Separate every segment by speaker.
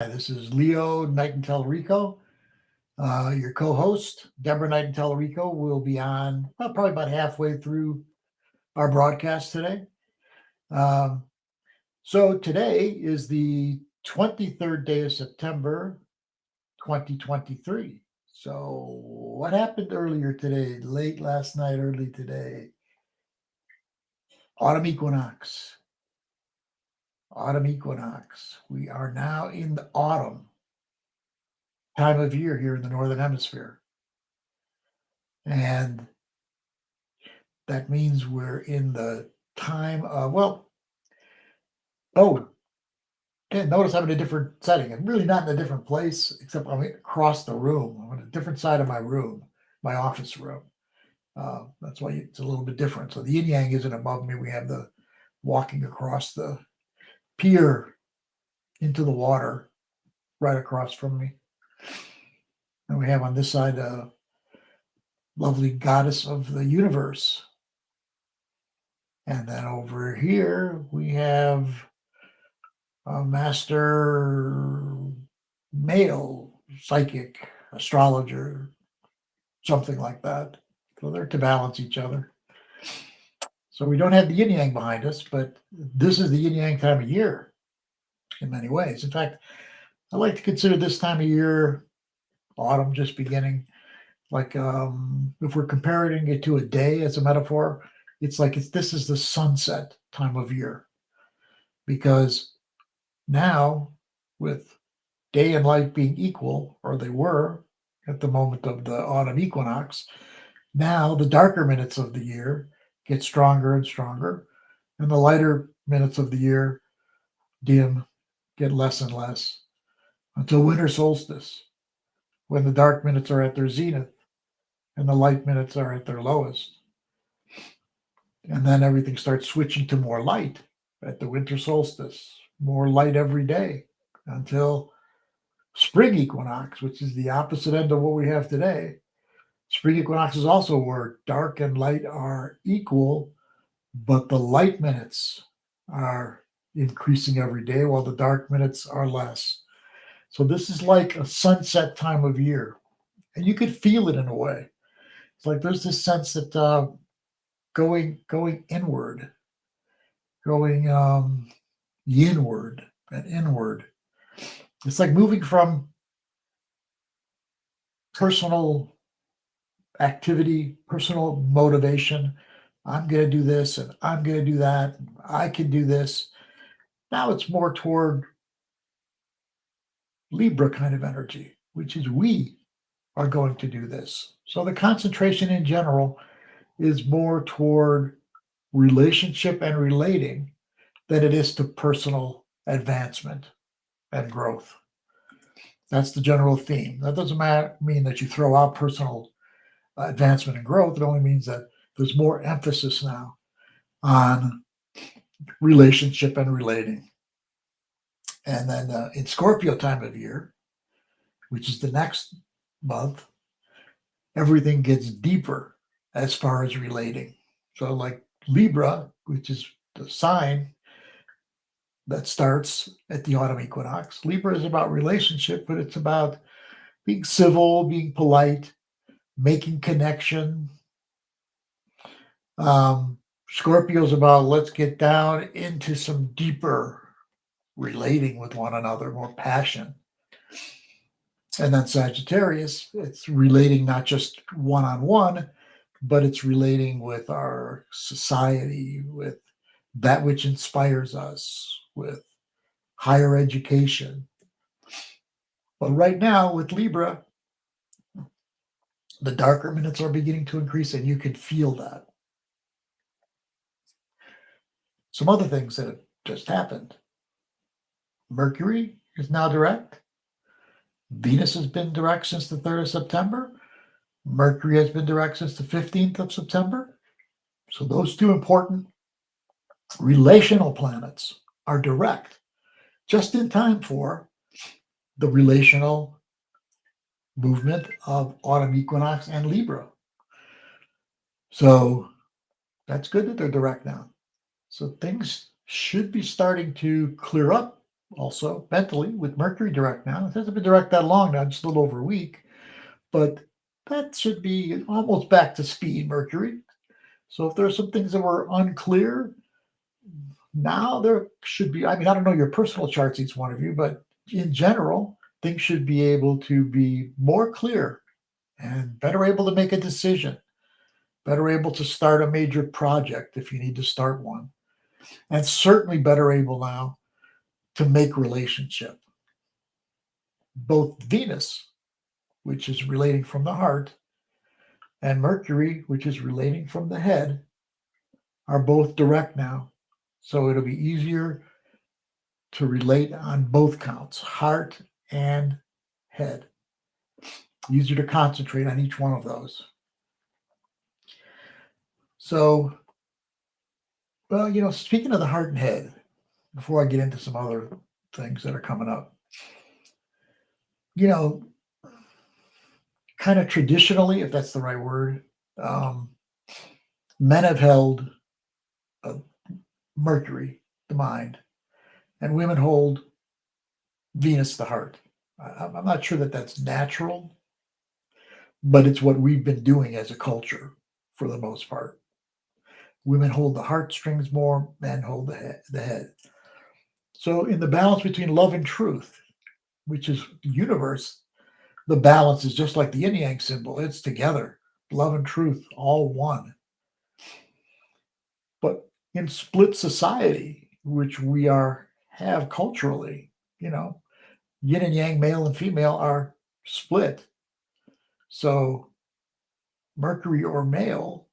Speaker 1: This is Leo Knighton Tallarico, your co-host. Deborah Knighton Tallarico will be on probably about halfway through our broadcast today. Um, so today is the 23rd day of September, 2023. So what happened earlier today, late last night, early today? Autumn equinox. Autumn equinox. We are now in the autumn time of year here in the Northern Hemisphere. And that means we're in the time of, notice I'm in a different setting. I'm really not in a different place, except I'm across the room. I'm on a different side of my room, my office room. That's why it's a little bit different. So the yin yang isn't above me. We have the walking across the pier into the water right across from me. And we have on this side a lovely goddess of the universe. And then over here we have a master male psychic astrologer, something like that. So they're to balance each other. So we don't have the yin yang behind us, but this is the yin yang time of year in many ways. In fact, I like to consider this time of year, autumn just beginning, like if we're comparing it to a day as a metaphor, it's like this is the sunset time of year, because now with day and light being equal, or they were at the moment of the autumn equinox, now the darker minutes of the year get stronger and stronger, and the lighter minutes of the year dim, get less and less, until winter solstice, when the dark minutes are at their zenith and the light minutes are at their lowest. And then everything starts switching to more light at the winter solstice, more light every day, until spring equinox, which is the opposite end of what we have today. Spring equinox is also where dark and light are equal, but the light minutes are increasing every day while the dark minutes are less. So this is like a sunset time of year, and you could feel it in a way. It's like there's this sense that going inward, going yinward and inward. It's like moving from personal activity, personal motivation. I'm going to do this and I'm going to do that. I can do this. Now it's more toward Libra kind of energy, which is we are going to do this. So the concentration in general is more toward relationship and relating than it is to personal advancement and growth. That's the general theme. That doesn't mean that you throw out personal advancement and growth. It only means that there's more emphasis now on relationship and relating. And then in Scorpio time of year, which is the next month, everything gets deeper as far as relating. So like Libra, which is the sign that starts at the autumn equinox, Libra is about relationship, but it's about being civil, being polite, making connection. Scorpio's about let's get down into some deeper relating with one another, more passion. And then Sagittarius, it's relating not just one-on-one, but it's relating with our society, with that which inspires us, with higher education. But right now with Libra, the darker minutes are beginning to increase, and you can feel that. Some other things that have just happened. Mercury is now direct. Venus has been direct since the 3rd of September. Mercury has been direct since the 15th of September. So those two important relational planets are direct, just in time for the relational movement of autumn equinox and Libra. So that's good that they're direct now. So things should be starting to clear up also mentally with Mercury direct now. It hasn't been direct that long now, just a little over a week, but that should be almost back to speed, Mercury. So if there are some things that were unclear, now there should be, I mean, I don't know your personal charts, each one of you, but in general, things should be able to be more clear and better able to make a decision, better able to start a major project if you need to start one, and certainly better able now to make relationship. Both Venus, which is relating from the heart, and Mercury, which is relating from the head, are both direct now. So it'll be easier to relate on both counts, heart and head. Easier to concentrate on each one of those. So, well, speaking of the heart and head, before I get into some other things that are coming up, kind of traditionally, if that's the right word, men have held Mercury, the mind, and women hold Venus, the heart. I'm not sure that that's natural, but it's what we've been doing as a culture for the most part. Women hold the heartstrings more, men hold the head. So in the balance between love and truth, which is the universe, the balance is just like the yin yang symbol. It's together. Love and truth, all one. But in split society, which we have culturally, yin and yang, male and female, are split. So Mercury or male,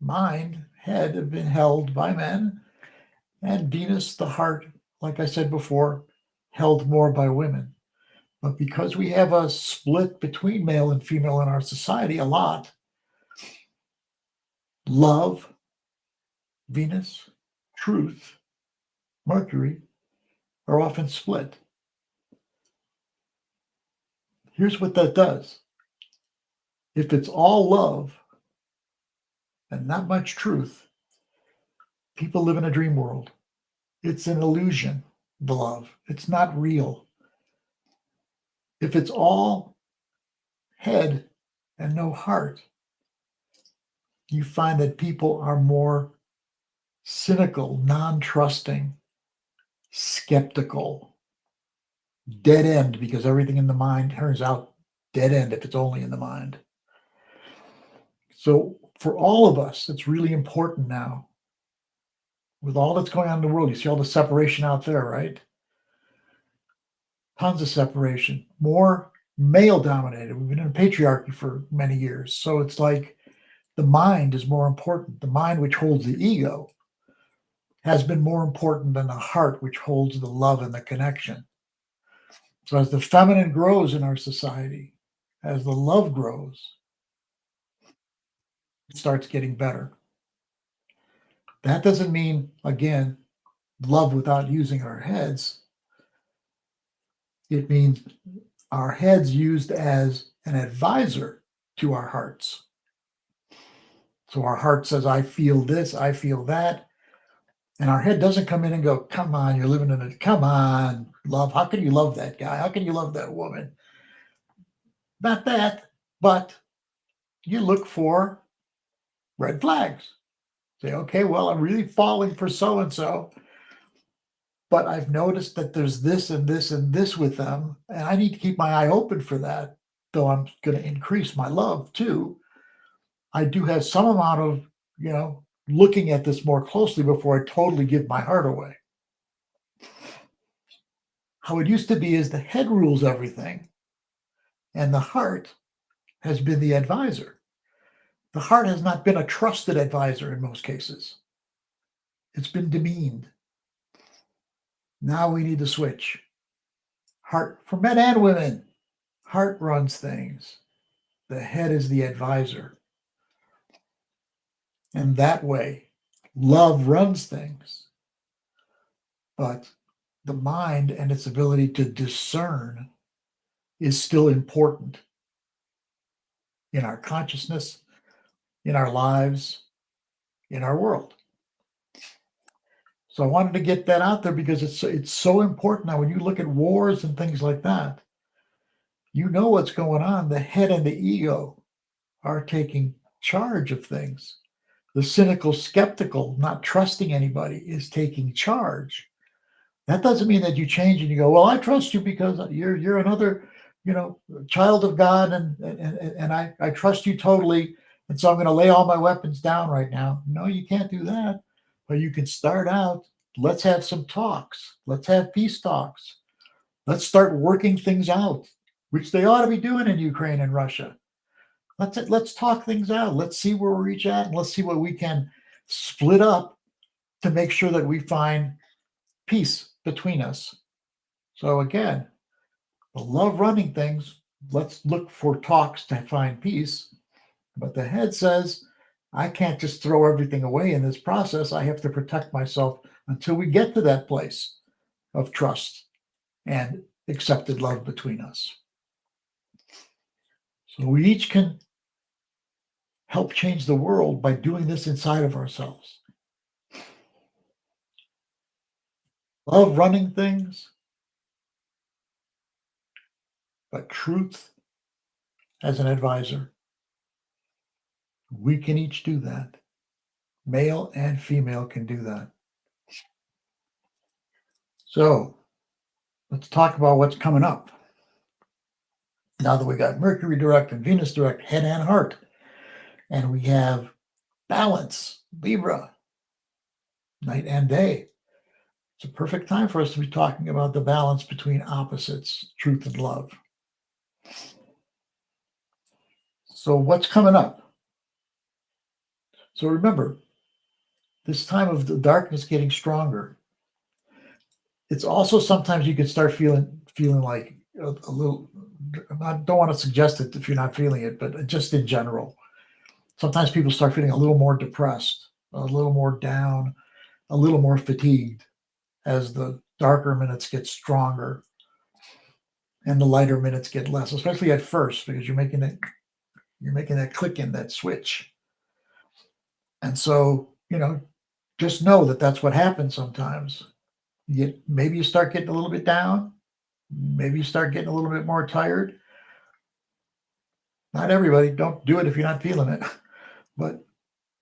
Speaker 1: mind, head have been held by men, and Venus, the heart, like I said before, held more by women. But because we have a split between male and female in our society a lot, love, Venus, truth, Mercury, are often split. Here's what that does. If it's all love and not much truth, people live in a dream world. It's an illusion, the love. It's not real. If it's all head and no heart, you find that people are more cynical, non-trusting, skeptical, dead end, because everything in the mind turns out dead end if it's only in the mind. So for all of us, it's really important now, with all that's going on in the world. You see all the separation out there, right? Tons of separation, more male dominated. We've been in patriarchy for many years. So it's like the mind is more important. The mind, which holds the ego, has been more important than the heart, which holds the love and the connection. So as the feminine grows in our society, as the love grows, it starts getting better. That doesn't mean, again, love without using our heads. It means our heads used as an advisor to our hearts. So our heart says, I feel this, I feel that. And our head doesn't come in and go, come on, you're living in it. Come on, love. How can you love that guy? How can you love that woman? Not that, but you look for red flags. Say, okay, well, I'm really falling for so-and-so, but I've noticed that there's this and this and this with them, and I need to keep my eye open for that, though I'm going to increase my love too. I do have some amount of, looking at this more closely before I totally give my heart away. How it used to be is the head rules everything, and the heart has been the advisor. The heart has not been a trusted advisor in most cases. It's been demeaned. Now we need to switch. Heart, for men and women, heart runs things. The head is the advisor. And that way, love runs things. But the mind and its ability to discern is still important in our consciousness, in our lives, in our world. So I wanted to get that out there because it's so important. Now, when you look at wars and things like that, you know what's going on. The head and the ego are taking charge of things. The cynical, skeptical, not trusting anybody is taking charge. That doesn't mean that you change and you go, well, I trust you because you're another, child of God, and I trust you totally, and so I'm going to lay all my weapons down right now. No, you can't do that. But you can start out. Let's have some talks. Let's have peace talks. Let's start working things out, which they ought to be doing in Ukraine and Russia. Let's talk things out. Let's see where we reach at, and let's see what we can split up to make sure that we find peace between us. So again, the love running things, let's look for talks to find peace. But the head says, I can't just throw everything away in this process. I have to protect myself until we get to that place of trust and accepted love between us. So we each can help change the world by doing this inside of ourselves. Love running things, but truth as an advisor. We can each do that. Male and female can do that. So let's talk about what's coming up. Now that we got Mercury direct and Venus direct, head and heart, and we have balance, Libra, night and day. It's a perfect time for us to be talking about the balance between opposites, truth and love. So what's coming up? So remember, this time of the darkness getting stronger, it's also sometimes you can start feeling like a little, I don't want to suggest it if you're not feeling it, but just in general, sometimes people start feeling a little more depressed, a little more down, a little more fatigued as the darker minutes get stronger and the lighter minutes get less, especially at first, because you're making that click in, that switch. And so, just know that that's what happens sometimes. Maybe you start getting a little bit down. Maybe you start getting a little bit more tired. Not everybody. Don't do it if you're not feeling it. But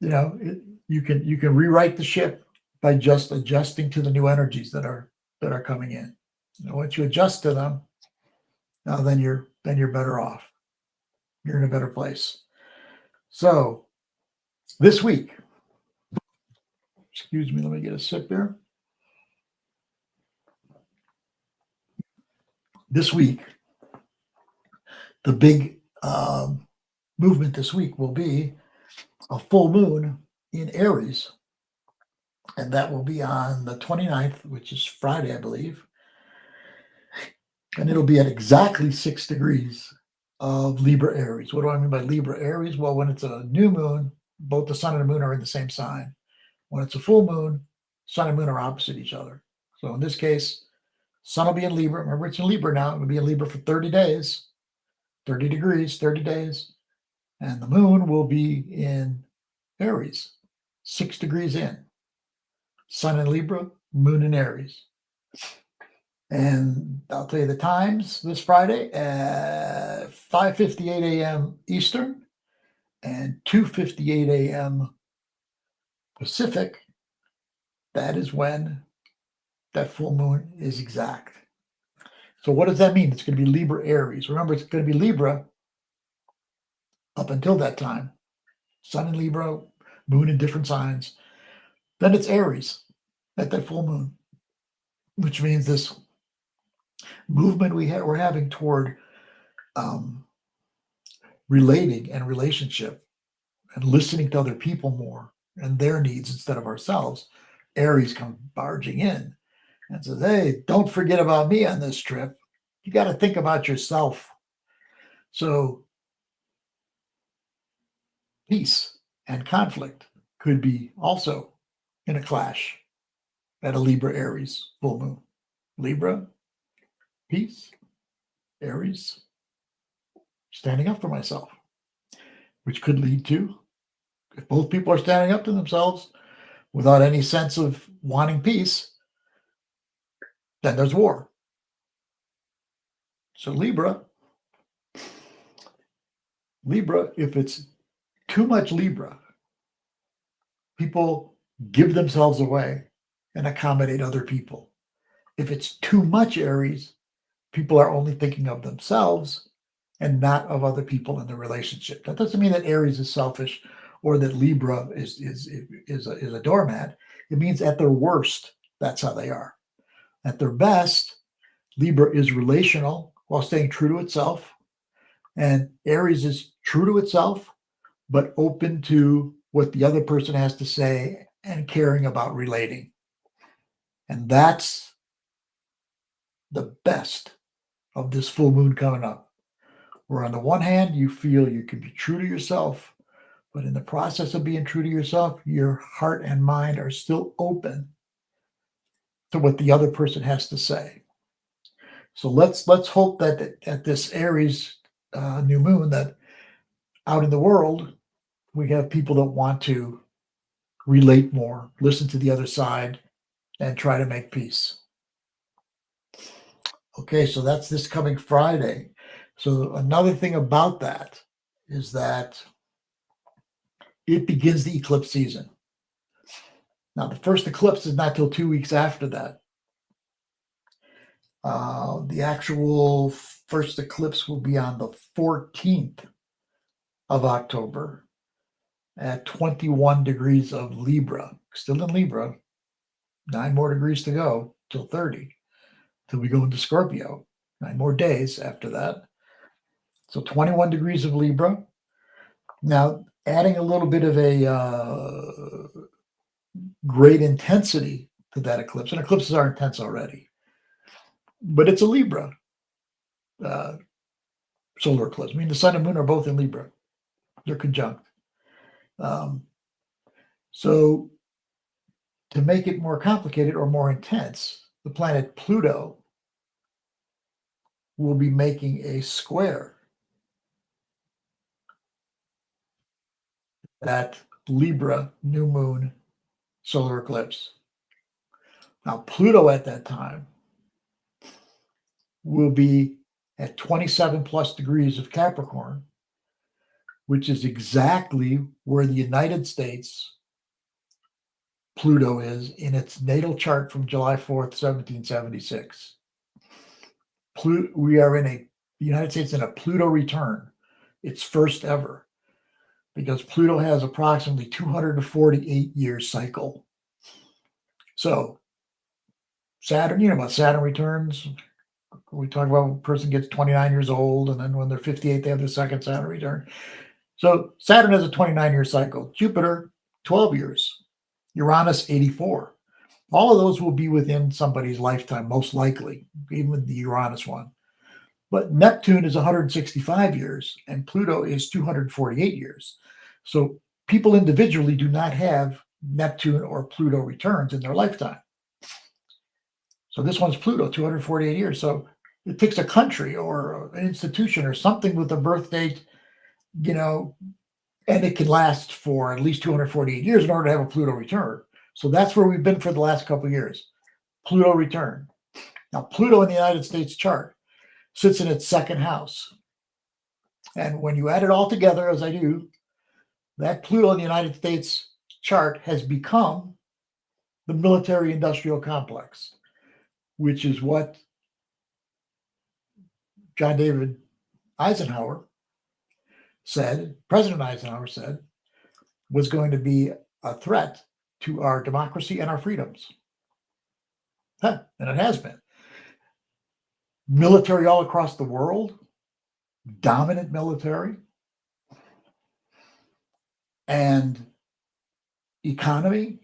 Speaker 1: you can rewrite the ship by just adjusting to the new energies that are coming in. Once you adjust to them, now then you're better off. You're in a better place. So this week, excuse me, let me get a sip here. This week, the big movement this week will be a full moon in Aries. And that will be on the 29th, which is Friday, I believe. And it'll be at exactly 6 degrees of Libra Aries. What do I mean by Libra Aries? Well, when it's a new moon, both the sun and the moon are in the same sign. When it's a full moon, sun and moon are opposite each other. So in this case, sun will be in Libra. Remember, it's in Libra now. It will be in Libra for 30 days, 30 degrees, 30 days. And the moon will be in Aries, 6 degrees in. Sun in Libra, moon in Aries. And I'll tell you the times this Friday at 5:58 a.m. Eastern and 2:58 a.m. Pacific. That is when that full moon is exact. So what does that mean? It's going to be Libra Aries. Remember, it's going to be Libra up until that time. Sun in Libra, moon in different signs. Then it's Aries at that full moon, which means this movement we're having toward relating and relationship and listening to other people more and their needs instead of ourselves. Aries comes barging in and says, hey, don't forget about me on this trip. You got to think about yourself. So peace and conflict could be also in a clash at a Libra Aries full moon. Libra, peace, Aries, standing up for myself, which could lead to, if both people are standing up to themselves, without any sense of wanting peace, then there's war. So Libra, if it's too much Libra, people give themselves away and accommodate other people. If it's too much Aries, people are only thinking of themselves and not of other people in the relationship. That doesn't mean that Aries is selfish or that Libra is a doormat. It means at their worst, that's how they are. At their best, Libra is relational while staying true to itself, and Aries is true to itself, but open to what the other person has to say and caring about relating. And that's the best of this full moon coming up. Where on the one hand, you feel you can be true to yourself, but in the process of being true to yourself, your heart and mind are still open to what the other person has to say. So let's hope that at this Aries new moon, that out in the world, we have people that want to relate more, listen to the other side, and try to make peace. Okay, so that's this coming Friday. So another thing about that is that it begins the eclipse season. Now, the first eclipse is not till 2 weeks after that. The actual first eclipse will be on the 14th of October at 21 degrees of Libra. Still in Libra, 9 more degrees to go till 30, till we go into Scorpio. 9 more days after that. So 21 degrees of Libra. Now, adding a little bit of a great intensity to that eclipse, and eclipses are intense already, but it's a Libra solar eclipse. I mean, the sun and moon are both in Libra. They're conjunct. So to make it more complicated or more intense, the planet Pluto will be making a square that Libra new moon solar eclipse. Now, Pluto at that time will be at 27 plus degrees of Capricorn, which is exactly where the United States Pluto is in its natal chart from July 4th, 1776. We are in the United States in a Pluto return, its first ever, because Pluto has approximately 248 year cycle. So Saturn, about Saturn returns. We talk about when a person gets 29 years old, and then when they're 58, they have their second Saturn return. So Saturn has a 29-year cycle. Jupiter, 12 years. Uranus, 84. All of those will be within somebody's lifetime, most likely, even the Uranus one. But Neptune is 165 years, and Pluto is 248 years. So people individually do not have Neptune or Pluto returns in their lifetime. So this one's Pluto, 248 years. So it takes a country or an institution or something with a birth date, and it can last for at least 248 years in order to have a Pluto return. So that's where we've been for the last couple of years. Pluto return. Now, Pluto in the United States chart sits in its second house. And when you add it all together, as I do, that Pluto in the United States chart has become the military industrial complex, which is what John David Eisenhower said, President Eisenhower said, was going to be a threat to our democracy and our freedoms. And it has been. Military all across the world, dominant military, and economy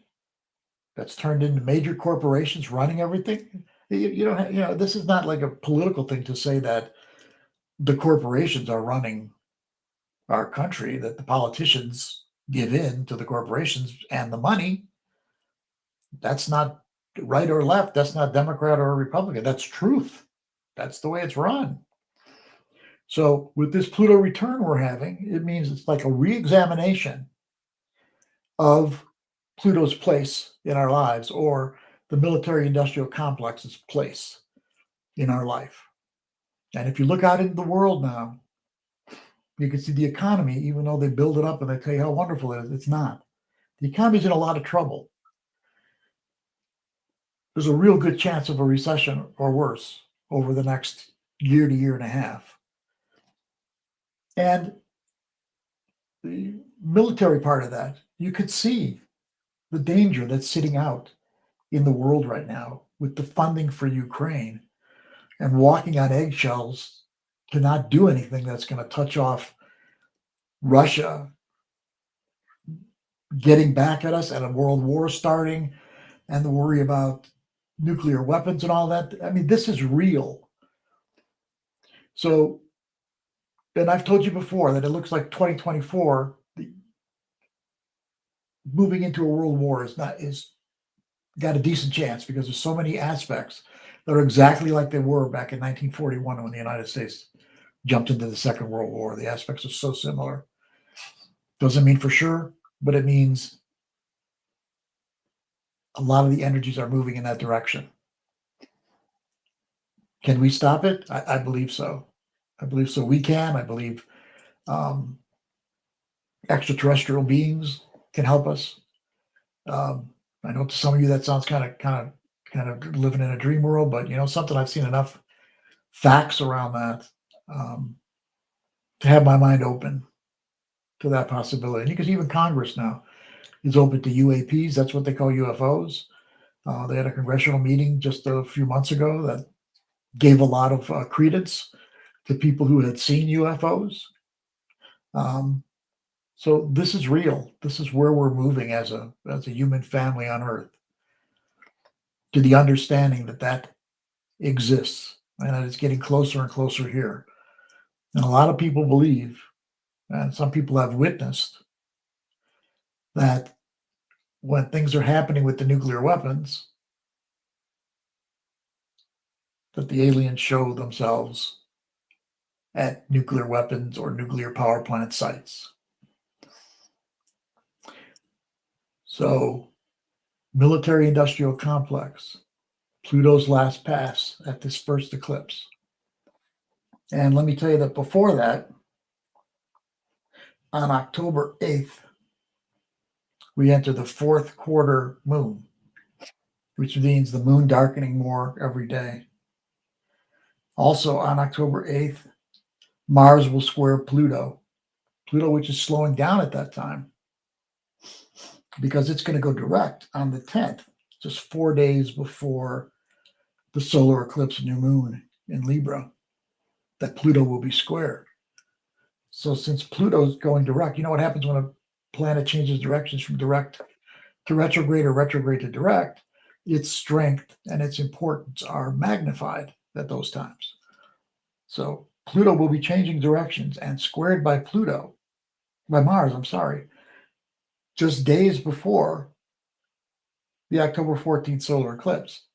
Speaker 1: that's turned into major corporations running everything. This is not like a political thing to say that the corporations are running our country, that the politicians give in to the corporations and the money. That's not right or left. That's not Democrat or Republican. That's truth. That's the way it's run. So with this Pluto return we're having, it means it's like a re-examination of Pluto's place in our lives, or the military industrial complex's place in our life. And if you look out into the world now, you can see the economy, even though they build it up and they tell you how wonderful it is, it's not. The economy's in a lot of trouble. There's a real good chance of a recession or worse over the next year to year and a half. And the military part of that, you could see the danger that's sitting out in the world right now with the funding for Ukraine and walking on eggshells to not do anything that's going to touch off Russia getting back at us and a world war starting and the worry about nuclear weapons and all that. I mean, this is real. So, and I've told you before that it looks like 2024, moving into a world war is got a decent chance because there's so many aspects that are exactly like they were back in 1941 when the United States jumped into the Second World War. The aspects are so similar. Doesn't mean for sure, but it means a lot of the energies are moving in that direction. Can we stop it? I believe so. I believe so. We can. I believe extraterrestrial beings can help us. I know to some of you that sounds kind of living in a dream world, but something I've seen enough facts around that to have my mind open to that possibility. And you can see even Congress now is open to UAPs. That's what they call UFOs. They had a congressional meeting just a few months ago that gave a lot of credence to people who had seen UFOs. So this is real. This is where we're moving as a human family on Earth, to the understanding that exists and that it's getting closer and closer here. And a lot of people believe, and some people have witnessed, that when things are happening with the nuclear weapons, that the aliens show themselves at nuclear weapons or nuclear power plant sites. So, military industrial complex, Pluto's last pass at this first eclipse. And let me tell you that before that, on October 8th, we enter the fourth quarter moon, which means the moon darkening more every day. Also on October 8th, Mars will square Pluto, which is slowing down at that time because it's going to go direct on the 10th, just 4 days before the solar eclipse new moon in Libra, that Pluto will be squared. So since Pluto's going direct, you know what happens when a planet changes directions from direct to retrograde or retrograde to direct? Its strength and its importance are magnified at those times. So Pluto will be changing directions and squared by Mars, just days before the October 14th solar eclipse,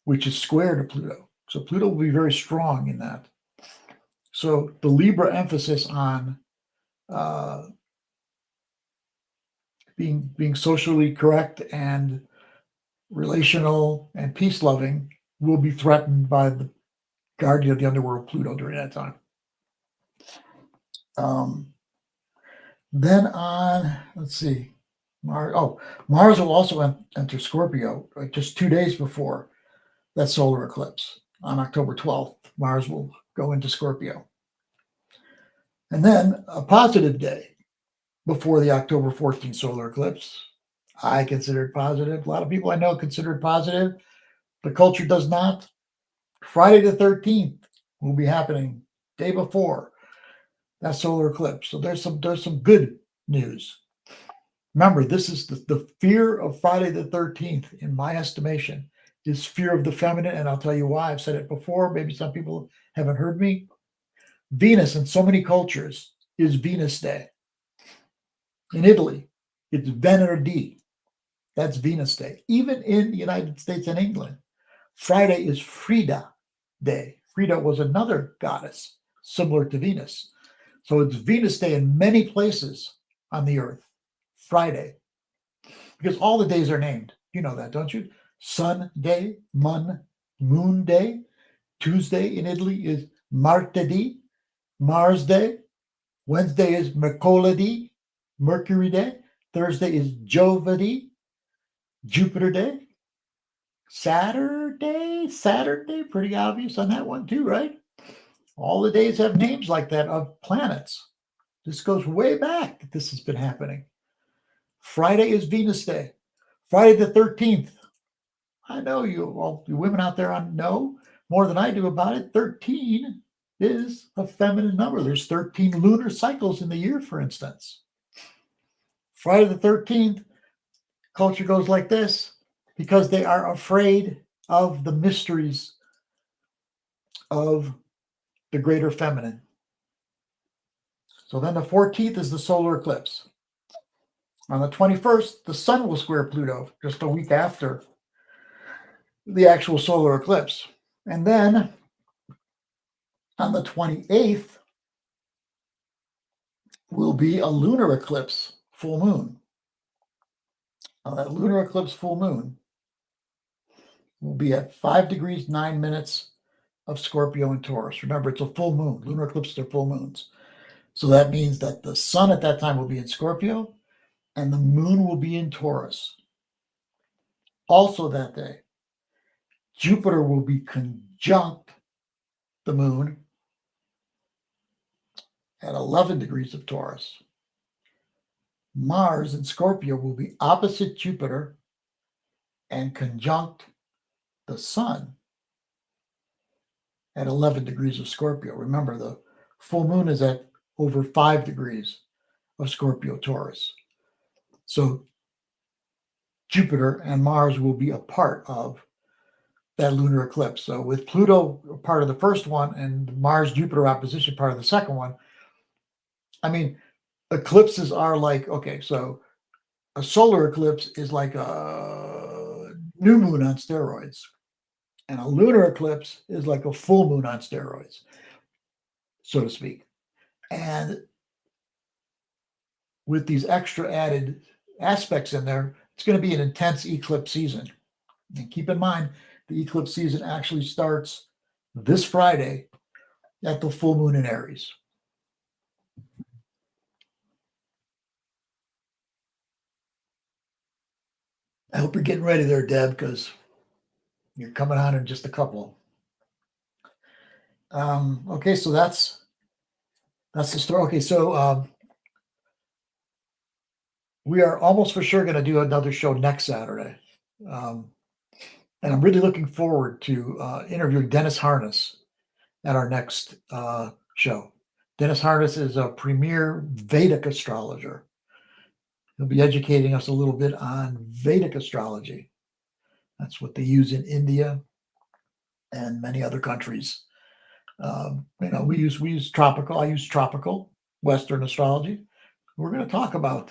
Speaker 1: which is square to Pluto. So Pluto will be very strong in that. So the Libra emphasis on being socially correct and relational and peace-loving will be threatened by the guardian of the underworld, Pluto, during that time. Then on, let's see, Mars will also enter Scorpio just 2 days before that solar eclipse. On October 12th, Mars will go into Scorpio. And then a positive day before the October 14th solar eclipse, I consider it positive. A lot of people I know consider it positive. The culture does not. Friday the 13th will be happening day before that solar eclipse. So there's some good news. Remember, this is the fear of Friday the 13th, in my estimation, is fear of the feminine. And I'll tell you why. I've said it before. Maybe some people haven't heard me. Venus in so many cultures is Venus Day. In Italy, it's Venerdì. That's Venus Day. Even in the United States and England, Friday is Frida Day. Frida was another goddess similar to Venus. So it's Venus Day in many places on the earth, Friday. because all the days are named. You know that, don't you? Sun Day, Moon Day. Tuesday in Italy is Martedì, Mars Day. Wednesday is Mercoledì, Mercury Day. Thursday is Giovedì, Jupiter Day. Saturday, pretty obvious on that one too, right? All the days have names like that of planets. This goes way back that this has been happening. Friday is Venus Day. Friday the 13th. I know all you women out there know more than I do about it. 13 is a feminine number. There's 13 lunar cycles in the year, for instance. Friday the 13th, culture goes like this because they are afraid of the mysteries of the greater feminine. So then the 14th is the solar eclipse. On the 21st, the sun will square Pluto just a week after the actual solar eclipse. And then on the 28th will be a lunar eclipse, full moon. Now, that lunar eclipse full moon will be at 5 degrees 9 minutes of Scorpio and Taurus. Remember, it's a full moon. Lunar eclipses are full moons. So that means that the sun at that time will be in Scorpio and the moon will be in Taurus. Also that day, Jupiter will be conjunct the moon at 11 degrees of Taurus. Mars in Scorpio will be opposite Jupiter and conjunct the sun at 11 degrees of Scorpio. Remember, the full moon is at over 5 degrees of Scorpio Taurus. So Jupiter and Mars will be a part of that lunar eclipse. So with Pluto part of the first one and Mars Jupiter opposition part of the second one, I mean, eclipses are like, okay, so a solar eclipse is like a new moon on steroids, and a lunar eclipse is like a full moon on steroids, so to speak. And with these extra added aspects in there, it's going to be an intense eclipse season. And keep in mind, the eclipse season actually starts this Friday at the full moon in Aries. I hope you're getting ready there, Deb, because you're coming on in just a couple. Okay, so that's the story. Okay, so we are almost for sure going to do another show next Saturday. And I'm really looking forward to interviewing Dennis Harness at our next show. Dennis Harness is a premier Vedic astrologer. He'll be educating us a little bit on Vedic astrology. That's what they use in India and many other countries. We use tropical. I use tropical Western astrology. We're going to talk about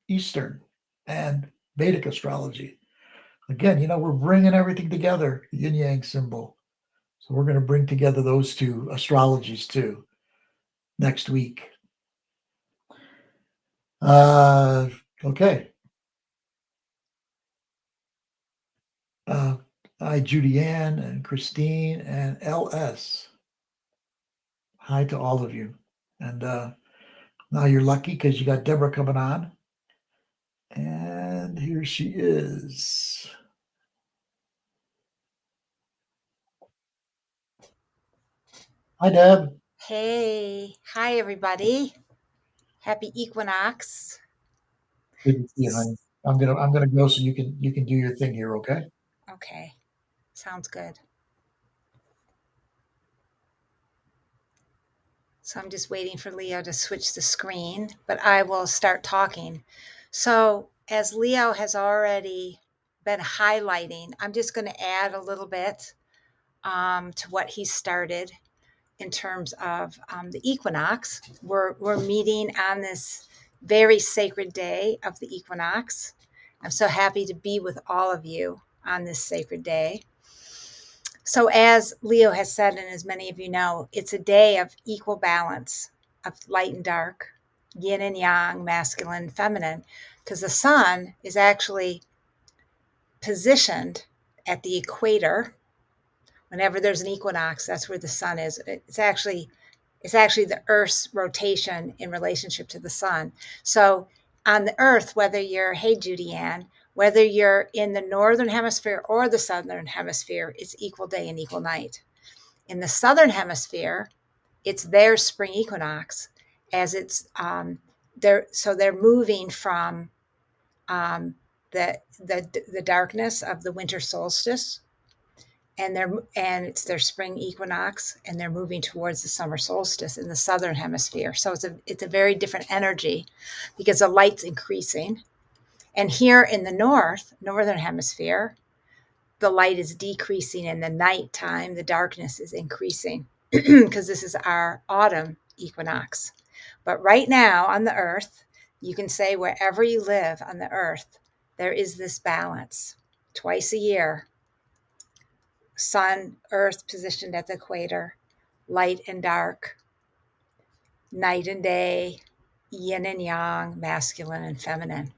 Speaker 1: Eastern and Vedic astrology. Again, we're bringing everything together, the yin yang symbol. So we're going to bring together those two astrologies too next week. Okay. Hi, Judy Ann and Christine and LS. Hi to all of you. And now you're lucky because you got Deborah coming on. And here she is. Hi, Deb.
Speaker 2: Hey, hi everybody. Happy equinox.
Speaker 1: Good to see you, honey. I'm gonna go so you can do your thing here, okay?
Speaker 2: Okay, sounds good. So I'm just waiting for Leo to switch the screen, but I will start talking. So, as Leo has already been highlighting, I'm just going to add a little bit to what he started in terms of the equinox. We're meeting on this very sacred day of the equinox. I'm so happy to be with all of you on this sacred day. So, as Leo has said, and as many of you know, it's a day of equal balance of light and dark, yin and yang, masculine, feminine, because the sun is actually positioned at the equator. Whenever there's an equinox, that's where the sun is. It's actually the Earth's rotation in relationship to the sun. So on the Earth, whether you're, hey, Judy Ann, whether you're in the northern hemisphere or the southern hemisphere, it's equal day and equal night. In the southern hemisphere, it's their spring equinox, as it's they're moving from the darkness of the winter solstice, and it's their spring equinox, and they're moving towards the summer solstice in the southern hemisphere. So it's a very different energy because the light's increasing. And here in the northern hemisphere, the light is decreasing, and the nighttime, the darkness is increasing because this is our autumn equinox. But right now on the earth, you can say wherever you live on the earth, there is this balance. Twice a year, sun, earth positioned at the equator, light and dark, night and day, yin and yang, masculine and feminine.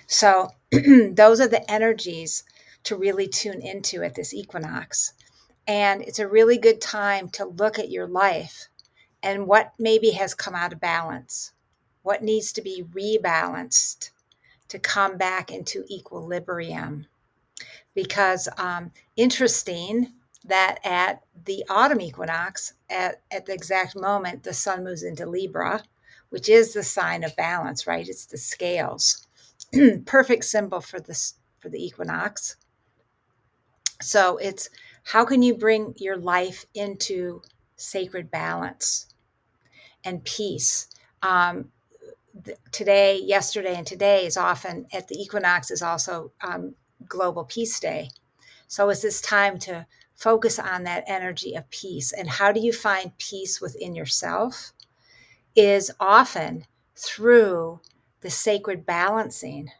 Speaker 2: So those are the energies to really tune into at this equinox. And it's a really good time to look at your life and what maybe has come out of balance, what needs to be rebalanced to come back into equilibrium. Because interesting that at the autumn equinox, at the exact moment the sun moves into Libra, which is the sign of balance, right? It's the scales. Perfect symbol for the equinox. So it's how can you bring your life into sacred balance and peace? Today, yesterday, and today is often at the equinox is also Global Peace Day. So it's this time to focus on that energy of peace. And how do you find peace within yourself? Is often through the sacred balancing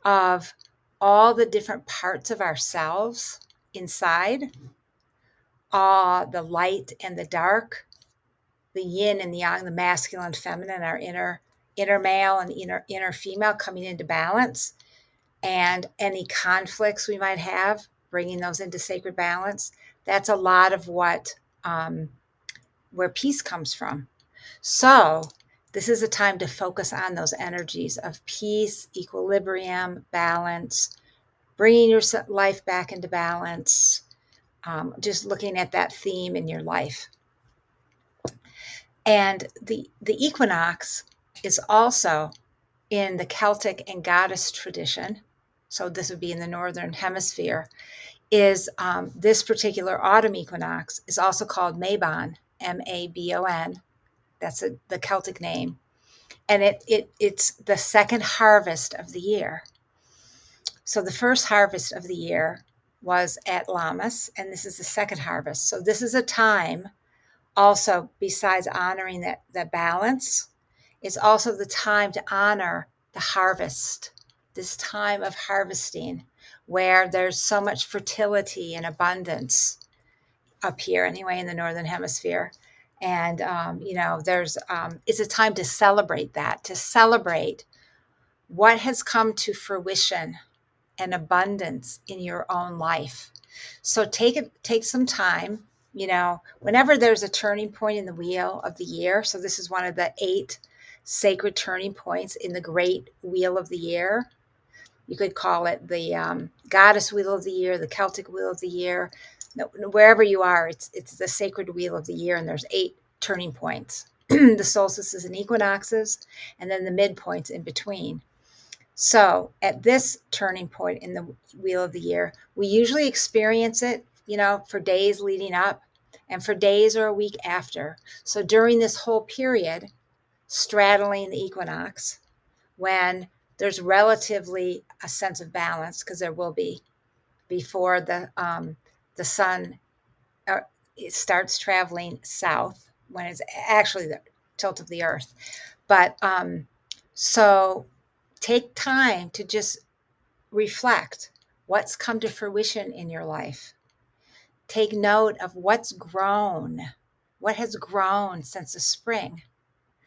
Speaker 2: of all the different parts of ourselves inside, the light and the dark, the yin and the yang, the masculine and feminine, our inner male and inner female coming into balance, and any conflicts we might have, bringing those into sacred balance. That's a lot of what where peace comes from. So this is a time to focus on those energies of peace, equilibrium, balance, bringing your life back into balance, just looking at that theme in your life. And the equinox is also in the Celtic and goddess tradition. So this would be in the northern hemisphere. Is this particular autumn equinox is also called Mabon, Mabon. That's the Celtic name, and it's the second harvest of the year. So the first harvest of the year was at Lammas, and this is the second harvest. So this is a time also, besides honoring that balance, is also the time to honor the harvest, this time of harvesting where there's so much fertility and abundance up here anyway in the northern hemisphere. And there's it's a time to celebrate that, to celebrate what has come to fruition and abundance in your own life. So take some time, whenever there's a turning point in the wheel of the year. So this is one of the 8 sacred turning points in the great wheel of the year. You could call it the goddess wheel of the year, the Celtic wheel of the year. Wherever you are, it's the sacred wheel of the year, and there's 8 turning points. The solstices and equinoxes, and then the midpoints in between. So at this turning point in the wheel of the year, we usually experience it, for days leading up and for days or a week after. So during this whole period, straddling the equinox, when there's relatively a sense of balance, because there will be before the sun it starts traveling south, when it's actually the tilt of the earth. But so take time to just reflect what's come to fruition in your life. Take note of what has grown since the spring.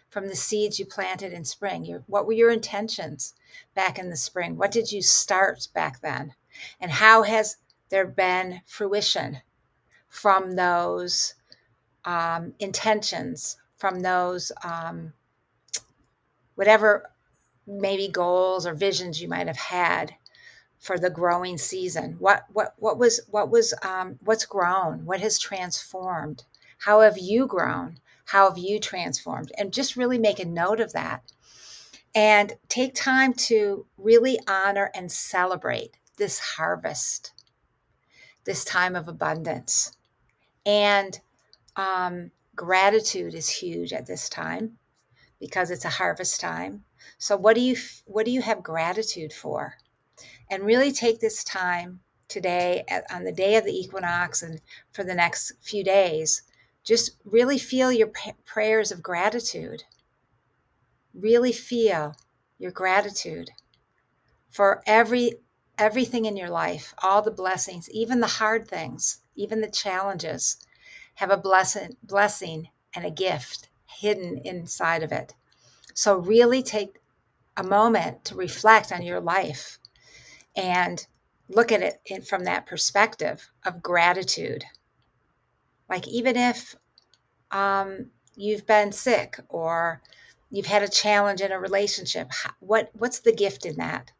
Speaker 2: from the seeds you planted in spring? What were your intentions back in the spring? What did you start back then? And how has there been fruition from those intentions, from those whatever maybe goals or visions you might have had for the growing season? What's grown? What has transformed? How have you grown? How have you transformed? And just really make a note of that. And take time to really honor and celebrate this harvest, this time of abundance. And gratitude is huge at this time because it's a harvest time. So what do you have gratitude for? And really take this time today on the day of the equinox and for the next few days. Just really feel your prayers of gratitude. Really feel your gratitude for everything in your life, all the blessings, even the hard things, even the challenges have a blessing and a gift hidden inside of it. So really take a moment to reflect on your life and look at it from that perspective of gratitude. Like even if you've been sick or you've had a challenge in a relationship, what's the gift in that?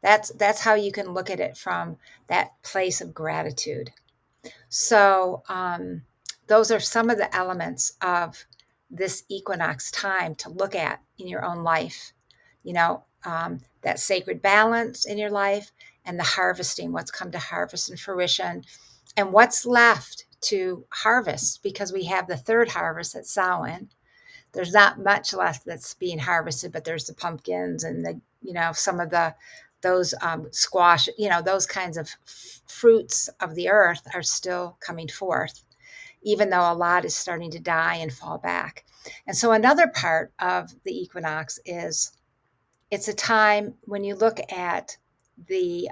Speaker 2: That's how you can look at it from that place of gratitude. So those are some of the elements of this equinox time to look at in your own life. That sacred balance in your life and the harvesting, what's come to harvest and fruition, and what's left to harvest, because we have the third harvest at Samhain. There's not much left that's being harvested, but there's the pumpkins and some of those squash, those kinds of fruits of the earth are still coming forth, even though a lot is starting to die and fall back. And so another part of the equinox is it's a time when you look at the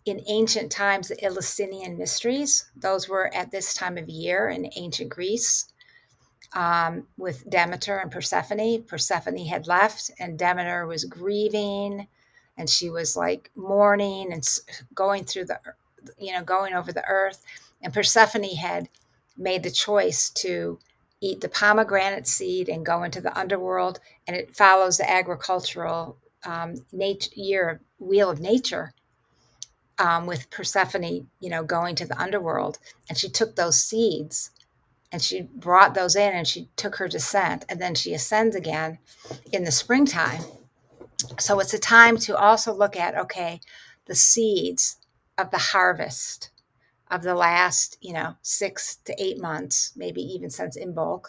Speaker 2: in ancient times, the Eleusinian mysteries, those were at this time of year in ancient Greece, with Demeter and Persephone. Persephone had left and Demeter was grieving, and she was like mourning and going through going over the earth. And Persephone had made the choice to eat the pomegranate seed and go into the underworld. And it follows the agricultural wheel of nature, with Persephone, going to the underworld. And she took those seeds and she brought those in and she took her descent. And then she ascends again in the springtime. So it's a time to also look at, the seeds of the harvest of the last, 6 to 8 months, maybe even since Imbolc,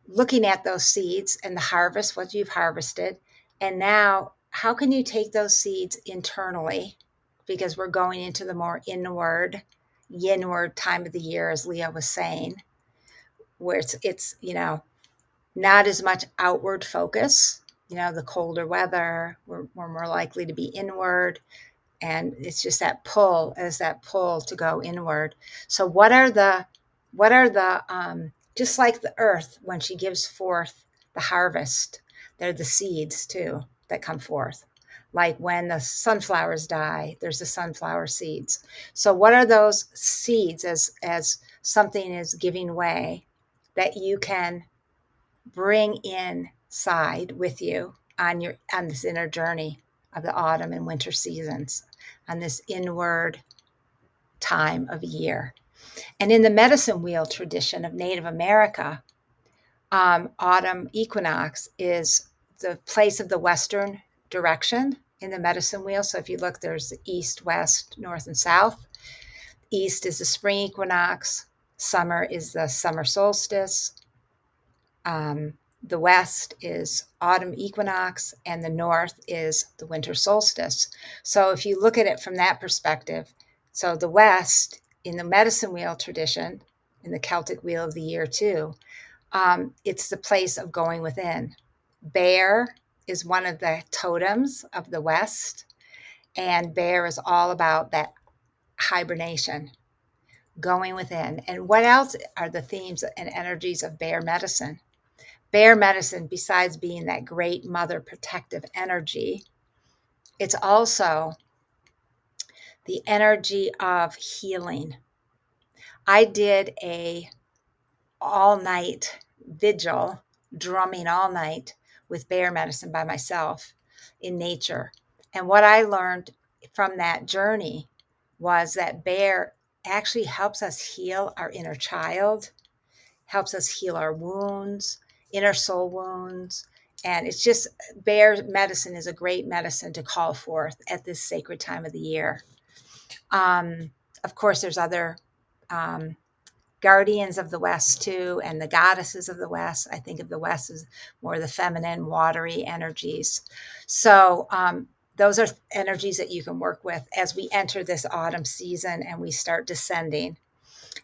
Speaker 2: looking at those seeds and the harvest, what you've harvested. And now, how can you take those seeds internally? Because we're going into the more inward, yinward time of the year, as Leo was saying, where it's not as much outward focus. The colder weather, we're more likely to be inward. And it's just that pull to go inward. So what are the just like the earth, when she gives forth the harvest, they're the seeds too that come forth. Like when the sunflowers die, there's the sunflower seeds. So what are those seeds as something is giving way that you can bring inside with you on this inner journey of the autumn and winter seasons, on this inward time of year? And in the medicine wheel tradition of Native America, autumn equinox is the place of the western direction in the medicine wheel. So if you look, there's the east, west, north, and south. East is the spring equinox. Summer is the summer solstice. The west is autumn equinox, and the north is the winter solstice. So if you look at it from that perspective, so the west in the medicine wheel tradition, in the Celtic wheel of the year too, it's the place of going within. Bear is one of the totems of the west, and bear is all about that hibernation, going within. And what else are the themes and energies of bear medicine? bear medicine, besides being that great mother protective energy, it's also the energy of healing. I did a all night vigil, drumming all night with bear medicine by myself in nature. And what I learned from that journey was that bear actually helps us heal our inner child, helps us heal our wounds, inner soul wounds. And it's just, bear medicine is a great medicine to call forth at this sacred time of the year. Of course, there's other guardians of the West too, and the goddesses of the West. I think of the West as more the feminine, watery energies. So those are energies that you can work with as we enter this autumn season and we start descending.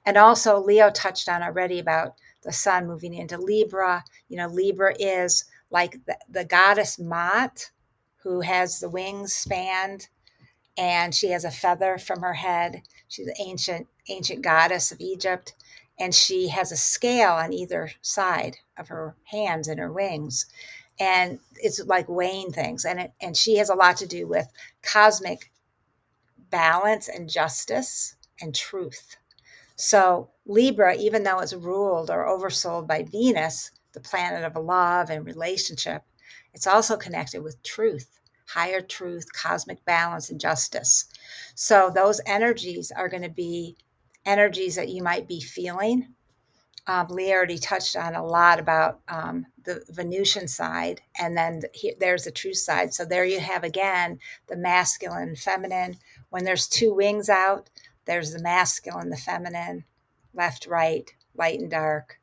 Speaker 2: And also, Leo touched on already about the sun moving into Libra. You know, Libra is like the goddess Ma'at, who has the wings spanned and she has a feather from her head. She's an ancient goddess of Egypt, and she has a scale on either side of her hands and her wings. And it's like weighing things. And she has a lot to do with cosmic balance and justice and truth. So Libra, even though it's ruled or oversold by Venus, the planet of love and relationship, it's also connected with truth, higher truth, cosmic balance, and justice. So those energies are going to be energies that you might be feeling. Lee already touched on a lot about the Venusian side, and then there's the true side. So there you have again the masculine and feminine. When there's two wings out, there's the masculine, the feminine, left, right, light and dark,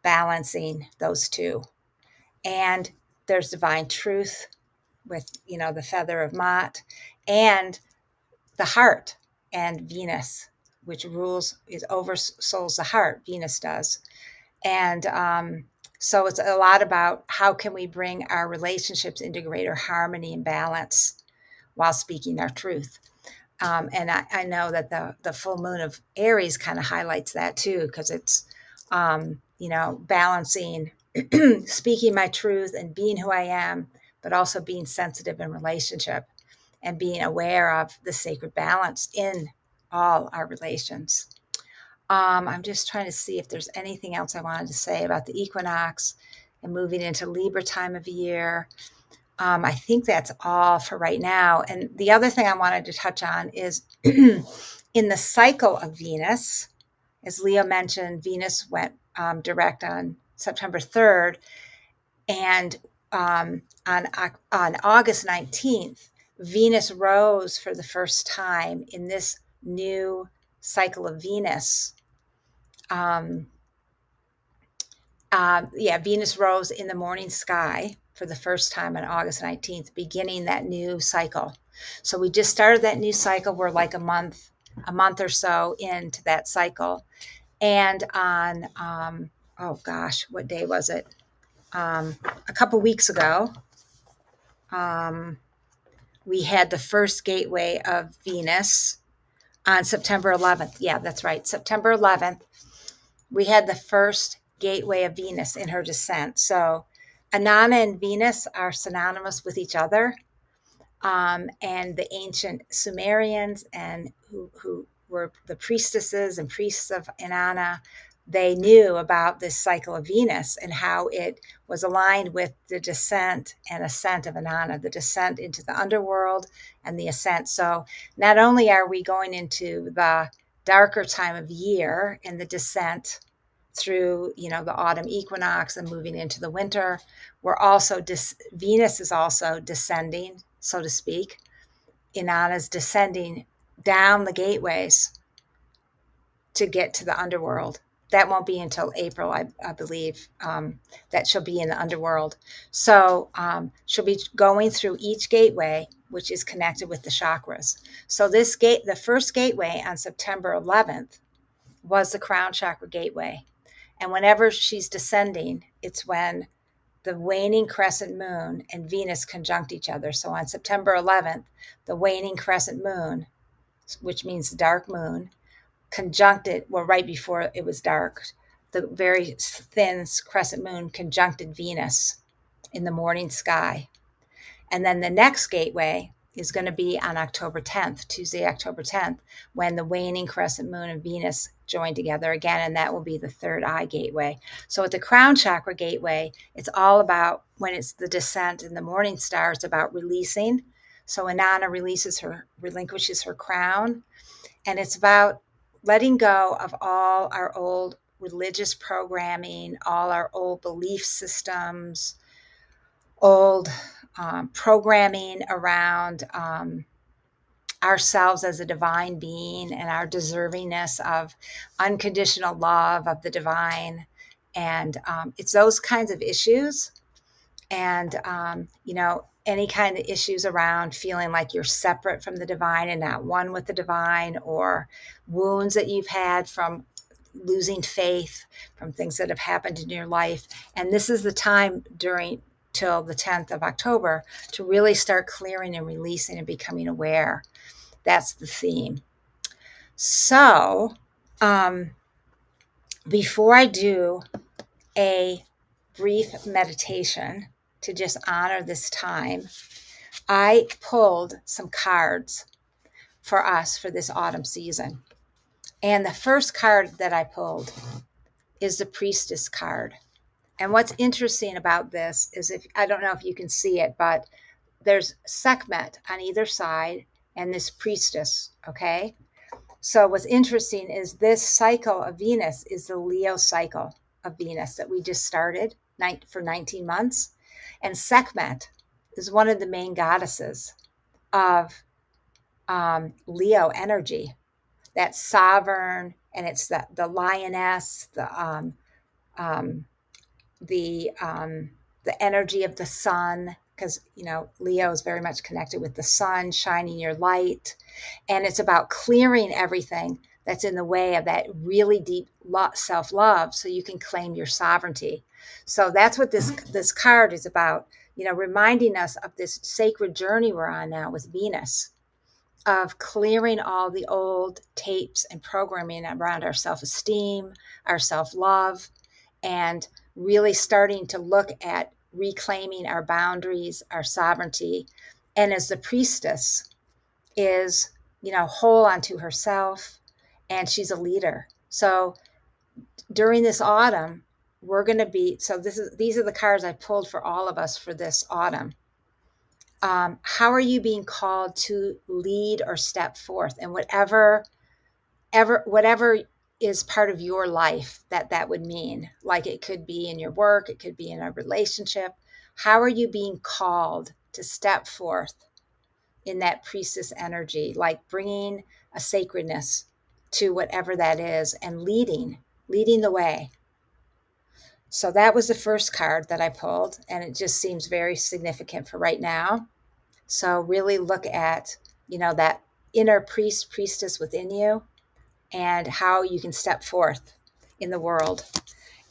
Speaker 2: balancing those two. And there's divine truth with, you know, the feather of Ma'at, and the heart and Venus, which oversouls the heart. Venus does. And so it's a lot about how can we bring our relationships into greater harmony and balance while speaking our truth. And I know that the full moon of Aries kind of highlights that too, because it's, balancing, speaking my truth and being who I am, but also being sensitive in relationship and being aware of the sacred balance in all our relations. I'm just trying to see if there's anything else I wanted to say about the equinox and moving into Libra time of year. I think that's all for right now. And the other thing I wanted to touch on is in the cycle of Venus, as Leo mentioned, Venus went direct on September 3rd. And on August 19th, Venus rose for the first time in this new cycle of Venus. Venus rose in the morning sky for the first time on August 19th, beginning that new cycle. So we just started that new cycle. We're like a month or so into that cycle. And on, what day was it? A couple weeks ago, we had the first gateway of Venus on September 11th. Yeah, that's right. September 11th, we had the first gateway of Venus in her descent. So Inanna and Venus are synonymous with each other. And the ancient Sumerians and who were the priestesses and priests of Inanna, they knew about this cycle of Venus and how it was aligned with the descent and ascent of Inanna, the descent into the underworld and the ascent. So not only are we going into the darker time of year in the descent through, the autumn equinox and moving into the winter, we're also, Venus is also descending, so to speak. Inanna's descending down the gateways to get to the underworld. That won't be until April, I believe, that she'll be in the underworld. So she'll be going through each gateway, which is connected with the chakras. So the first gateway on September 11th was the crown chakra gateway. And whenever she's descending, it's when the waning crescent moon and Venus conjunct each other. So on September 11th, the waning crescent moon, which means the dark moon, conjuncted, right before it was dark, the very thin crescent moon conjuncted Venus in the morning sky. And then the next gateway is going to be on October 10th, Tuesday, October 10th, when the waning crescent moon and Venus join together again, and that will be the third eye gateway. So at the crown chakra gateway, it's all about, when it's the descent in the morning star, it's about releasing. So Inanna relinquishes her crown, and it's about letting go of all our old religious programming, all our old belief systems, old programming around ourselves as a divine being and our deservingness of unconditional love of the divine. And it's those kinds of issues. And, any kind of issues around feeling like you're separate from the divine and not one with the divine, or wounds that you've had from losing faith, from things that have happened in your life. And this is the time till the 10th of October to really start clearing and releasing and becoming aware. That's the theme. So, before I do a brief meditation to just honor this time, I pulled some cards for us for this autumn season. And the first card that I pulled is the Priestess card. And what's interesting about this is, I don't know if you can see it, but there's Sekhmet on either side and this priestess, okay? So what's interesting is this cycle of Venus is the Leo cycle of Venus that we just started for 19 months. And Sekhmet is one of the main goddesses of Leo energy. That's sovereign, and it's the lioness, the energy of the sun, because Leo is very much connected with the sun, shining your light, and it's about clearing everything that's in the way of that really deep self-love, so you can claim your sovereignty. So that's what this card is about, reminding us of this sacred journey we're on now with Venus, of clearing all the old tapes and programming around our self-esteem, our self-love, and really starting to look at reclaiming our boundaries, our sovereignty. And as the priestess is, whole unto herself, and she's a leader. So during this autumn, we're going to be, these are the cards I pulled for all of us for this autumn. How are you being called to lead or step forth? And whatever is part of your life that would mean, like it could be in your work, it could be in a relationship. How are you being called to step forth in that priestess energy, like bringing a sacredness to whatever that is and leading the way? So that was the first card that I pulled, and it just seems very significant for right now. So really look at, that inner priestess within you and how you can step forth in the world.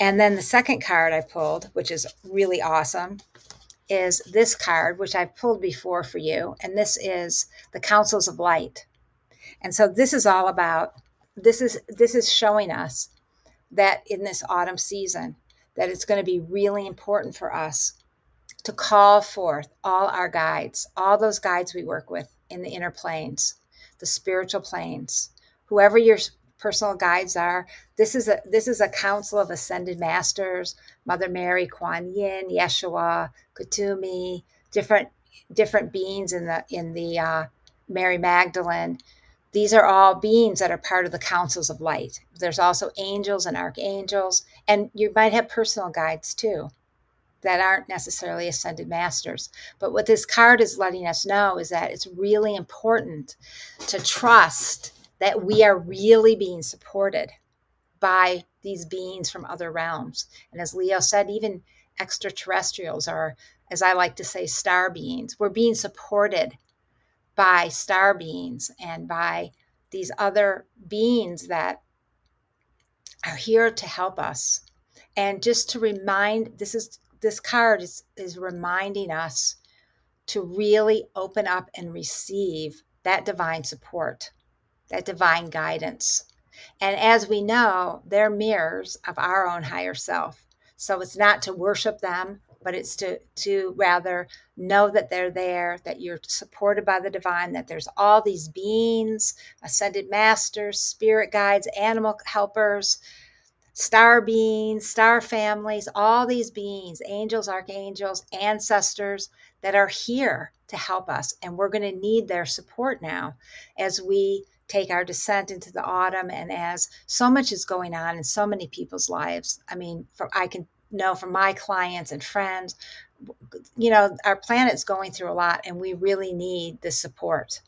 Speaker 2: And then the second card I pulled, which is really awesome, is this card, which I've pulled before for you. And this is the Councils of Light. And so this is all about, this is showing us that in this autumn season, that it's going to be really important for us to call forth all our guides, all those guides we work with in the inner planes, the spiritual planes, whoever your personal guides are. This is a council of ascended masters, Mother Mary, Kuan Yin, Yeshua, Kutumi, different beings in the Mary Magdalene. These are all beings that are part of the councils of light. There's also angels and archangels, and you might have personal guides too that aren't necessarily ascended masters. But what this card is letting us know is that it's really important to trust that we are really being supported by these beings from other realms. And as Leo said, even extraterrestrials, or as I like to say, star beings, we're being supported by star beings and by these other beings that are here to help us. And just to remind, this card is reminding us to really open up and receive that divine support, that divine guidance. And as we know, they're mirrors of our own higher self. So it's not to worship them, but it's to rather know that they're there, that you're supported by the divine, that there's all these beings, ascended masters, spirit guides, animal helpers, star beings, star families, all these beings, angels, archangels, ancestors that are here to help us. And we're going to need their support now as we take our descent into the autumn, and as so much is going on in so many people's lives. I mean, I can know from my clients and friends, our planet's going through a lot, and we really need the support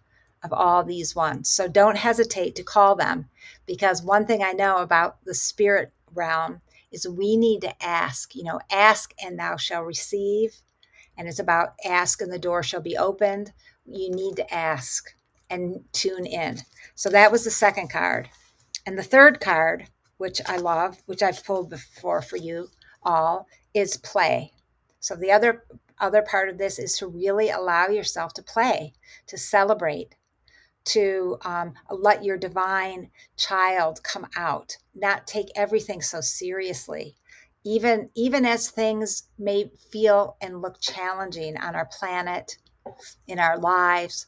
Speaker 2: of all these ones. So don't hesitate to call them, because one thing I know about the spirit realm is we need to ask, ask and thou shalt receive. And it's about ask and the door shall be opened. You need to ask and tune in. So that was the second card. And the third card, which I love, which I've pulled before for you all, is play. So the other part of this is to really allow yourself to play, to celebrate, to let your divine child come out, not take everything so seriously. Even as things may feel and look challenging on our planet, in our lives,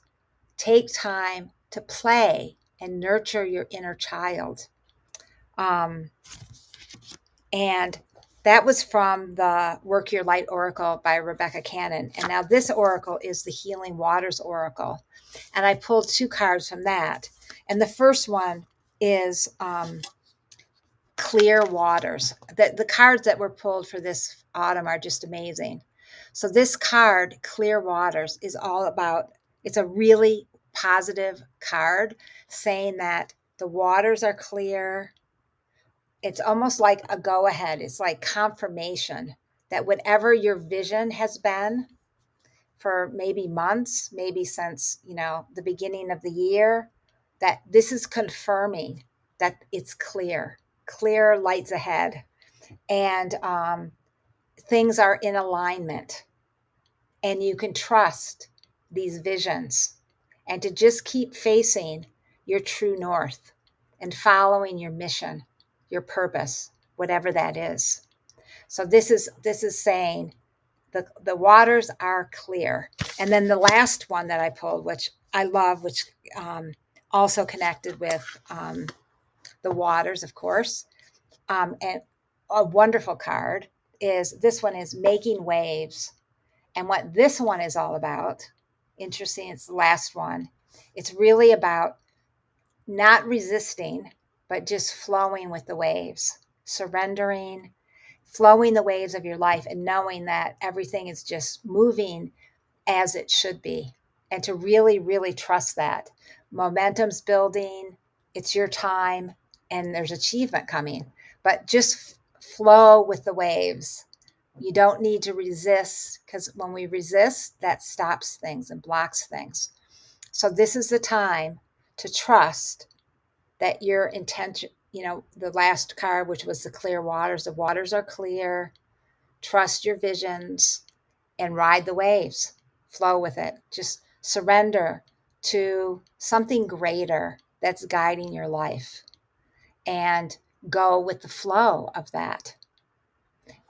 Speaker 2: take time to play and nurture your inner child. And that was from the Work Your Light Oracle by Rebecca Cannon. And now this oracle is the Healing Waters Oracle. And I pulled two cards from that. And the first one is Clear Waters. The cards that were pulled for this autumn are just amazing. So this card, Clear Waters, is all about, it's a really positive card saying that the waters are clear. It's almost like a go ahead. It's like confirmation that whatever your vision has been for maybe months, maybe since, the beginning of the year, that this is confirming that it's clear lights ahead, and things are in alignment, and you can trust these visions, and to just keep facing your true north and following your mission, your purpose, whatever that is. So this is saying the waters are clear. And then the last one that I pulled, which I love, which also connected with the waters, of course, and a wonderful card is this one is Making Waves. And what this one is all about, interesting, it's the last one. It's really about not resisting, but just flowing with the waves, surrendering, flowing the waves of your life, and knowing that everything is just moving as it should be. And to really, really trust that. Momentum's building, it's your time, and there's achievement coming. But just flow with the waves. You don't need to resist, because when we resist, that stops things and blocks things. So this is the time to trust that your intention, the last card, which was the clear waters, the waters are clear. Trust your visions and ride the waves. Flow with it. Just surrender to something greater that's guiding your life, and go with the flow of that.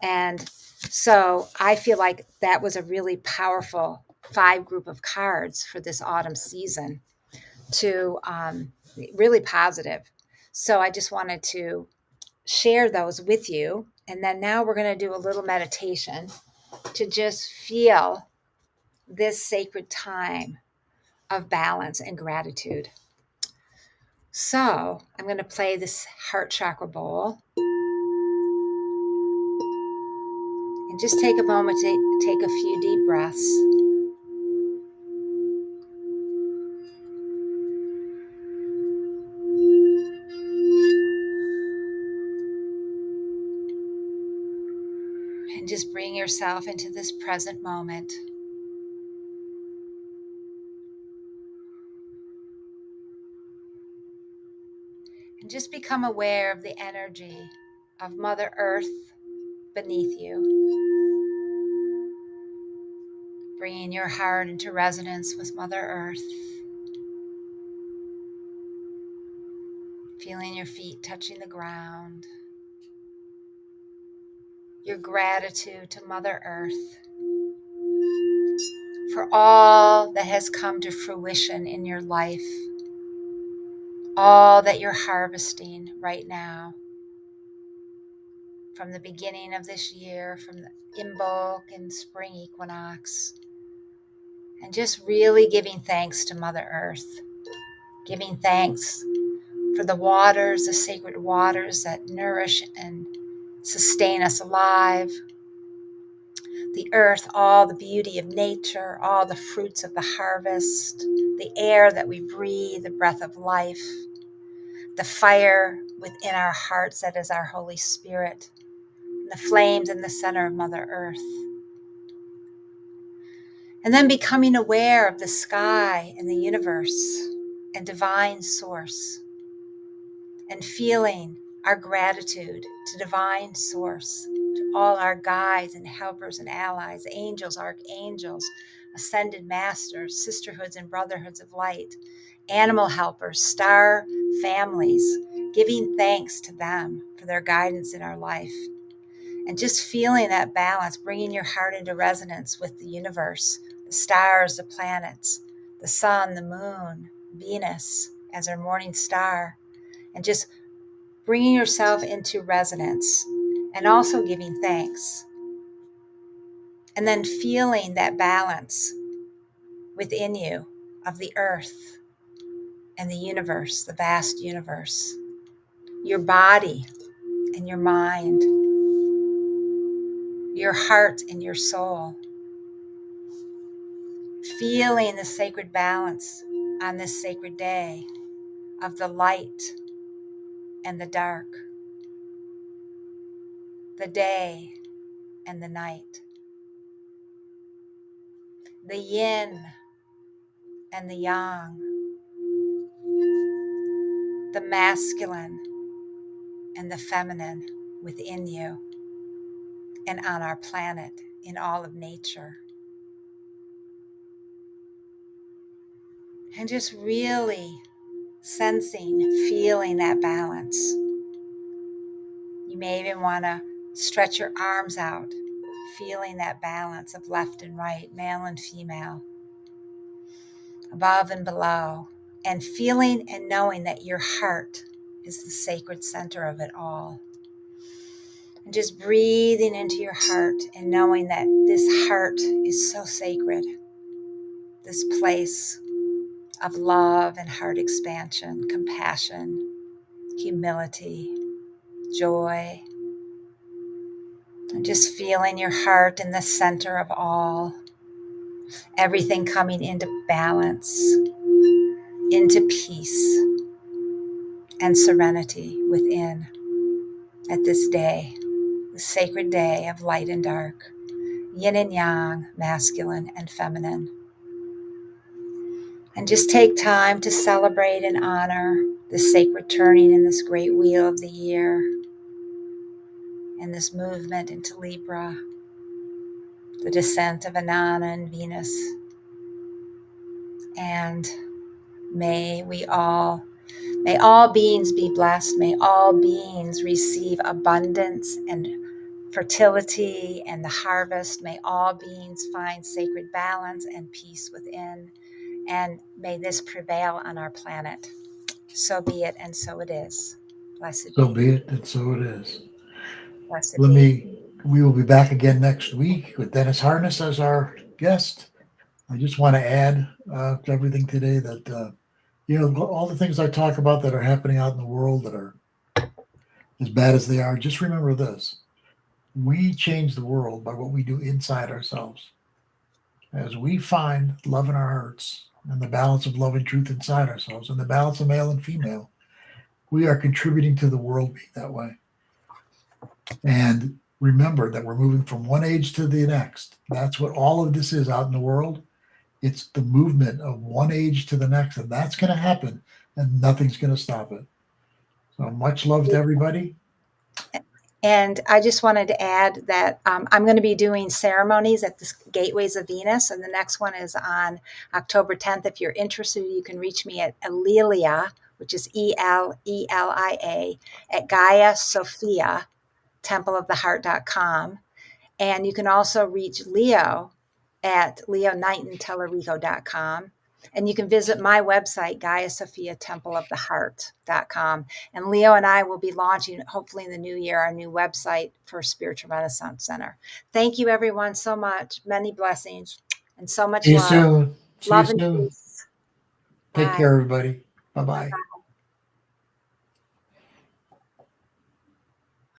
Speaker 2: And so I feel like that was a really powerful 5 group of cards for this autumn season, to really positive. So I just wanted to share those with you. And then now we're going to do a little meditation to just feel this sacred time of balance and gratitude. So I'm going to play this heart chakra bowl. And just take a moment to take a few deep breaths. And just bring yourself into this present moment. And just become aware of the energy of Mother Earth beneath you. Bringing your heart into resonance with Mother Earth. Feeling your feet touching the ground. Your gratitude to Mother Earth for all that has come to fruition in your life, all that you're harvesting right now, from the beginning of this year, from the Imbolc and spring equinox, and just really giving thanks to Mother Earth, giving thanks for the waters, the sacred waters that nourish and sustain us alive, the earth, all the beauty of nature, all the fruits of the harvest, the air that we breathe, the breath of life, the fire within our hearts that is our Holy Spirit, and the flames in the center of Mother Earth. And then becoming aware of the sky and the universe and divine source, and feeling our gratitude to divine source, to all our guides and helpers and allies, angels, archangels, ascended masters, sisterhoods and brotherhoods of light, animal helpers, star families, giving thanks to them for their guidance in our life. And just feeling that balance, bringing your heart into resonance with the universe, the stars, the planets, the sun, the moon, Venus as our morning star, and just bringing yourself into resonance and also giving thanks. And then feeling that balance within you of the earth and the universe, the vast universe, your body and your mind, your heart and your soul. Feeling the sacred balance on this sacred day of the light and the dark, the day and the night, the yin and the yang, the masculine and the feminine within you and on our planet, in all of nature. And just really sensing, feeling that balance. You may even want to stretch your arms out, feeling that balance of left and right, male and female, above and below, and feeling and knowing that your heart is the sacred center of it all. And just breathing into your heart and knowing that this heart is so sacred, this place of love and heart expansion, compassion, humility, joy, and just feeling your heart in the center of all, everything coming into balance, into peace and serenity within at this day, the sacred day of light and dark, yin and yang, masculine and feminine. And just take time to celebrate and honor this sacred turning in this great wheel of the year and this movement into Libra, the descent of Inanna and Venus. And may all beings be blessed. May all beings receive abundance and fertility and the harvest. May all beings find sacred balance and peace within. And may this prevail on our planet. So be it, and so it is. Blessed
Speaker 1: So
Speaker 2: be.
Speaker 1: be it, and so it is.
Speaker 2: Blessed be.
Speaker 1: We will be back again next week with Dennis Harness as our guest. I just want to add to everything today that, all the things I talk about that are happening out in the world that are as bad as they are, just remember this. We change the world by what we do inside ourselves. As we find love in our hearts and the balance of love and truth inside ourselves and the balance of male and female, we are contributing to the world being that way. And remember that we're moving from one age to the next. That's what all of this is out in the world. It's the movement of one age to the next, and that's going to happen, and nothing's going to stop it. So much love to everybody.
Speaker 2: And I just wanted to add that I'm going to be doing ceremonies at the Gateways of Venus, and the next one is on October 10th. If you're interested, you can reach me at Alelia, which is ELELIA, at Gaia Sophia, templeoftheheart.com. And you can also reach Leo at leoknightontallarico.com. And you can visit my website, GaiaSophiaTempleOfTheHeart.com. And Leo and I will be launching, hopefully in the new year, our new website for Spiritual Renaissance Center. Thank you, everyone, so much. Many blessings and so much
Speaker 1: See you
Speaker 2: love.
Speaker 1: soon. See you
Speaker 2: Love and
Speaker 1: soon.
Speaker 2: peace.
Speaker 1: Take
Speaker 2: Bye.
Speaker 1: care, everybody. Bye-bye.
Speaker 2: Bye.